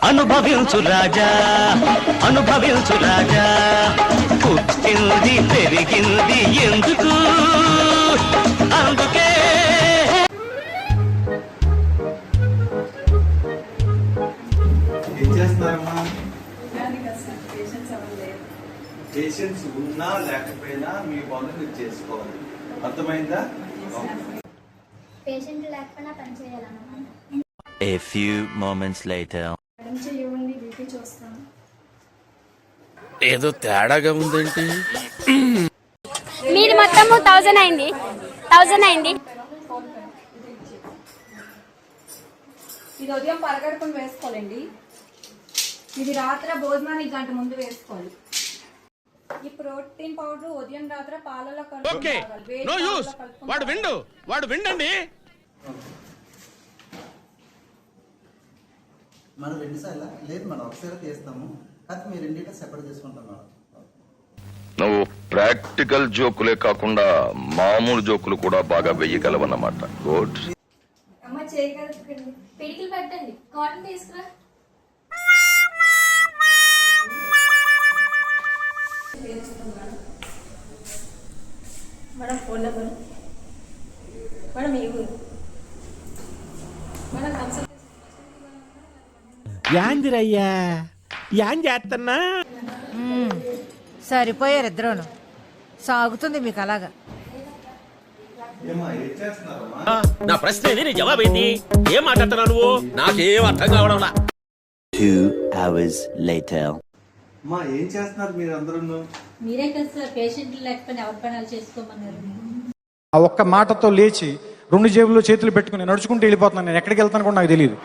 అనుభవించు రాజా అనుభవించు రాజా, పుట్టింది పెరిగింది ఎందుకు, అందుకే. ఏం చేస్తున్నారమ్మా? పేషెంట్స్ ఉన్నా లేకపోయినా మీ పనులు మీరు చేసుకోవాలి, అర్థమైందా? పేషెంట్ లేకపోయినా పని చేయాలన్నమాట. A few moments later. చేయండి, బీపీ చూస్తాను. ఏదో తేడాగా ఉందేంటి? మీది మొత్తము 1000 అయింది. ఇది ఉదయం పరగడుపుని వేసుకోవాలండి. ఇది రాత్రి భోజనానికి గంట ముందు వేసుకోవాలి. ఈ ప్రోటీన్ పౌడర్ ఉదయం రాత్రి పాలలో వాడు విండండి. మనం 2 సార్లు లేదు, మనం ఒకసారి తీస్తాము, అది మీరు 2 సెపరేట్ చేసుకుంటున్నాం. నువ్వు ప్రాక్టికల్ జోకులే కాకుండా మామూలు జోకులు కూడా బాగా వెయ్యగలవన్నమాట. గుడ్. అమ్మ చేయగలుగుతుంది. పిడికిలు పెట్టండి, కాటన్ తీసుకురా. మేడం ఫోన్ నెంబర్ మేడం ఈ ఊరు మేడం కన్సల్ట్ యాందిరయ్యా యాం చేస్తున్నా? సరిపోయారు ఇద్దరును. సాగుతుంది మీకు అలాగా. ఏమా ఏం చేస్తున్నారమ్మా? నా ప్రశ్న నీ జవాబు ఏంది? ఏం మాట్లాడుతున్నావు నువ్వు? నాకేం అర్థం కావడంలా. 2 hours later. అమ్మా ఏం చేస్తున్నారు మీరు అందరూ? మీరే కదా సార్ పేషెంట్ లేకపోయినా ఎవరి పని చేసుకోమన్నారు. ఆ ఒక్క మాటతో లేచి 2 జేబుల్లో చేతులు పెట్టుకుని నడుచుకుంటూ వెళ్ళిపోతున్నాను. నేను ఎక్కడికి వెళ్తాను కూడా నాకు తెలియదు.